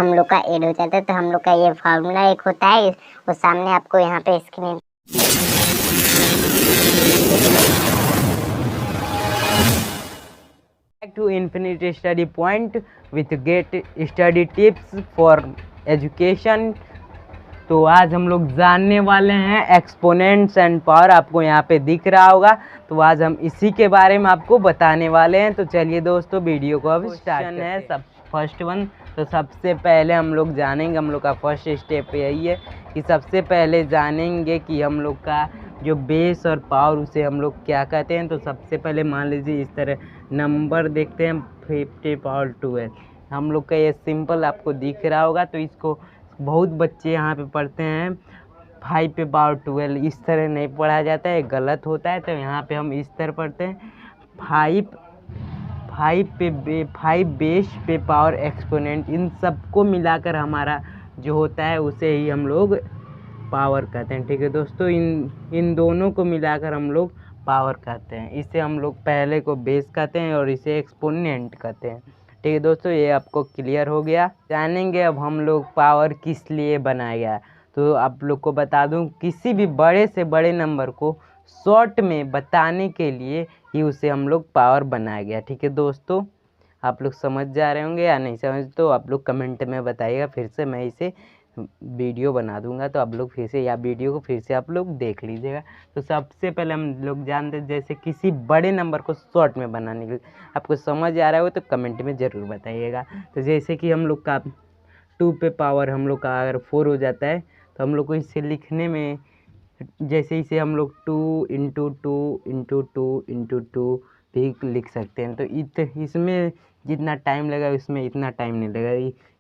हम लोग का ऐड हो जाता है। तो हम लोग का ये फार्मूला एक होता है, वो सामने आपको यहाँ पे screen to Infinity Study Point with Get Study Tips for Education। तो आज हम लोग जानने वाले हैं एक्सपोनेंट्स एंड पावर। आपको यहाँ पे दिख रहा होगा, तो आज हम इसी के बारे में आपको बताने वाले हैं। तो चलिए दोस्तों, वीडियो को अब स्टार्ट है। सब फर्स्ट वन, तो सबसे पहले हम लोग जानेंगे, हम लोग का फर्स्ट स्टेप यही है कि सबसे पहले जानेंगे कि हम लोग का जो बेस और पावर उसे हम लोग क्या कहते हैं। तो सबसे पहले मान लीजिए इस तरह नंबर देखते हैं 50 पावर 12। हम लोग का ये सिंपल आपको दिख रहा होगा। तो इसको बहुत बच्चे यहाँ पे पढ़ते हैं 5 पे पावर 12, इस तरह नहीं पढ़ा जाता है, गलत होता है। तो यहाँ पे हम इस तरह पढ़ते हैं 5 बेस पे पावर एक्सपोनेंट। इन सबको मिलाकर हमारा जो होता है उसे ही हम लोग पावर कहते हैं। ठीक है दोस्तों, इन दोनों को मिलाकर हम लोग पावर कहते हैं। इसे हम लोग पहले को बेस कहते हैं और इसे एक्सपोनेंट कहते हैं। ठीक है दोस्तों, ये आपको क्लियर हो गया। जानेंगे अब हम लोग पावर किस लिए बनाया गया। तो आप लोग को बता दूं, किसी भी बड़े से बड़े नंबर को शॉर्ट में बताने के लिए ही उसे हम लोग पावर बनाया गया। ठीक है दोस्तों, आप लोग समझ जा रहे होंगे या नहीं समझ, तो आप लोग कमेंट में बताइएगा। फिर से मैं इसे वीडियो बना दूंगा, तो आप लोग फिर से या वीडियो को फिर से आप लोग देख लीजिएगा। तो सबसे पहले हम लोग जानते हैं, जैसे किसी बड़े नंबर को शॉर्ट में बनाने के लिए आपको समझ आ रहा हो तो कमेंट में ज़रूर बताइएगा। तो जैसे कि हम लोग का 2 पे पावर हम लोग का अगर 4 हो जाता है, तो हम लोग को इसे लिखने में जैसे इसे हम लोग 2 इंटू 2 इंटू 2 इंटू 2 भी लिख सकते हैं। तो इसमें जितना टाइम लगा उसमें इतना टाइम नहीं लगेगा।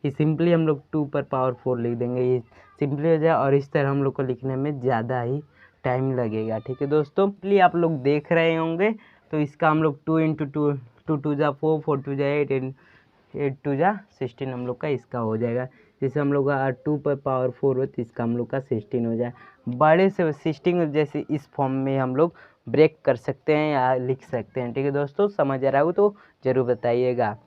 ये सिंपली हम लोग 2 पर पावर 4 लिख देंगे, ये सिंपली हो जाए। और इस तरह हम लोग को लिखने में ज़्यादा ही टाइम लगेगा। ठीक है दोस्तों, इसलिए आप लोग देख रहे होंगे। तो इसका हम लोग 2 इंटू 2, 2 टू जा 4, 4 टू जा 8, 8 टू जा 16 हम लोग का इसका हो जाएगा। जैसे हम लोग का 2 पर पावर 4 हो तो इसका हम लोग का 16 हो जाए। बड़े से 16 जैसे इस फॉर्म में हम लोग ब्रेक कर सकते हैं या लिख सकते हैं। ठीक है दोस्तों, समझ आ रहा हो तो ज़रूर बताइएगा।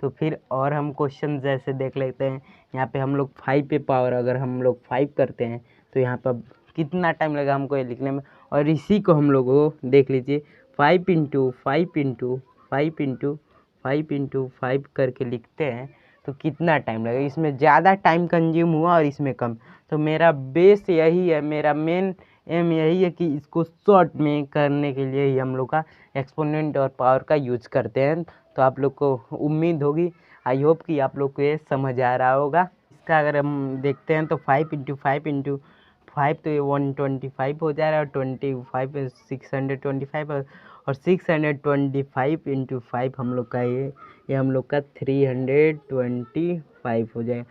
तो फिर और हम क्वेश्चन जैसे देख लेते हैं। यहाँ पे हम लोग 5 पे पावर अगर हम लोग 5 करते हैं, तो यहाँ पर कितना टाइम लगा हमको ये लिखने में। और इसी को हम लोग को देख लीजिए 5 इंटू 5 इंटू 5 इंटू 5 इंटू 5 करके लिखते हैं, तो कितना टाइम लगेगा। इसमें ज़्यादा टाइम कंज्यूम हुआ और इसमें कम। तो मेरा बेस यही है, मेरा मेन एम यही है कि इसको शॉर्ट में करने के लिए ही हम लोग का एक्सपोनेंट और पावर का यूज करते हैं। तो आप लोग को उम्मीद होगी, आई होप कि आप लोग को ये समझ आ रहा होगा। इसका अगर हम देखते हैं तो 5 इंटू 5 इंटू 5 तो ये 125 हो जा रहा है, और 25 625, और 625 इंटू 5 हम लोग का ये हम लोग का 325 हो जाएगा।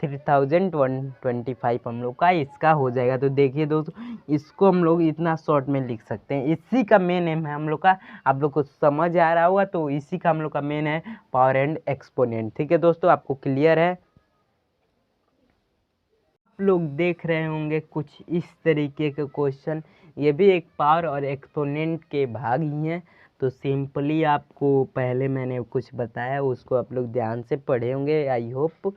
3025 हम लोग का इसका हो जाएगा। तो देखिए दोस्तों, इसको हम लोग इतना शॉर्ट में लिख सकते हैं। इसी का मेन एम है हम लोग का, आप लोग को समझ आ रहा होगा। तो इसी का हम लोग का मेन है पावर एंड एक्सपोनेंट। ठीक है दोस्तों, आपको क्लियर है। आप लोग देख रहे होंगे कुछ इस तरीके के क्वेश्चन, ये भी एक पावर और एक्सपोनेंट के भाग ही हैं। तो सिंपली आपको पहले मैंने कुछ बताया, उसको आप लोग ध्यान से पढ़े होंगे आई होप।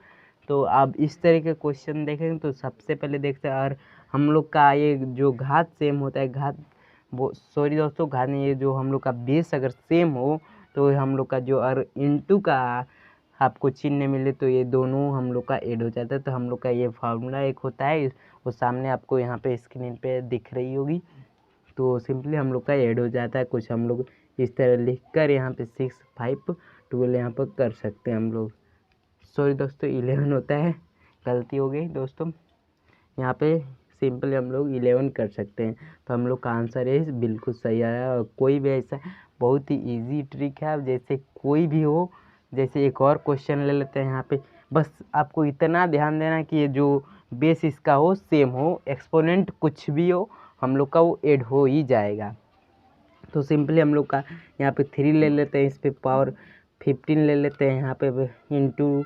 तो आप इस तरह के क्वेश्चन देखेंगे तो सबसे पहले देखते हैं, और हम लोग का ये जो घात सेम होता है, घात वो सॉरी दोस्तों, घात नहीं, ये जो हम लोग का बेस अगर सेम हो तो हम लोग का जो और इंटू का आपको चिन्ह मिले तो ये दोनों हम लोग का ऐड हो जाता है। तो हम लोग का ये फार्मूला एक होता है, वो सामने आपको यहाँ पे स्क्रीन पे दिख रही होगी। तो सिंपली हम लोग का ऐड हो जाता है। कुछ हम लोग इस तरह लिख कर यहाँ पे 6 5 12 यहाँ पर कर सकते हैं हम लोग। सॉरी दोस्तों, 11 होता है, गलती हो गई दोस्तों। यहाँ पे सिंपली हम लोग 11 कर सकते हैं। तो हम लोग का आंसर है बिल्कुल सही आया। और कोई भी ऐसा बहुत ही इजी ट्रिक है, जैसे कोई भी हो। जैसे एक और क्वेश्चन ले लेते हैं यहाँ पे, बस आपको इतना ध्यान देना कि ये जो बेस इसका हो सेम हो, एक्सपोनेंट कुछ भी हो, हम लोग का वो ऐड हो ही जाएगा। तो सिंपली हम लोग का यहाँ पे 3 ले लेते हैं, इस पे पावर 15 ले लेते हैं, यहाँ पे इंटू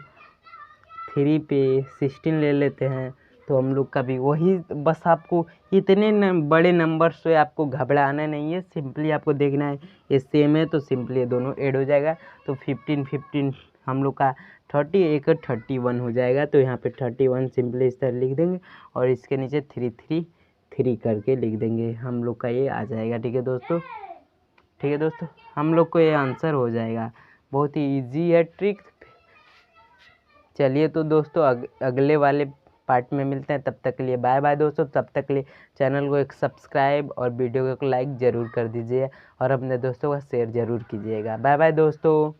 3 पे 16 ले लेते हैं। तो हम लोग का भी वही, बस आपको इतने बड़े नंबर से आपको घबराना नहीं है। सिंपली आपको देखना है ये सेम है, तो सिंपली ये दोनों ऐड हो जाएगा। तो 15 15 हम लोग का 30 एक 31 हो जाएगा। तो यहाँ पे 31 सिंपली इस तरह लिख देंगे और इसके नीचे 333 करके लिख देंगे, हम लोग का ये आ जाएगा। ठीक है दोस्तों, ठीक है दोस्तों, हम लोग को ये आंसर हो जाएगा। बहुत ही ईजी है ट्रिक। चलिए तो दोस्तों अगले वाले पार्ट में मिलते हैं, तब तक के लिए बाय बाय दोस्तों। तब तक के लिए चैनल को एक सब्सक्राइब और वीडियो को लाइक ज़रूर कर दीजिए और अपने दोस्तों का शेयर ज़रूर कीजिएगा। बाय बाय दोस्तों।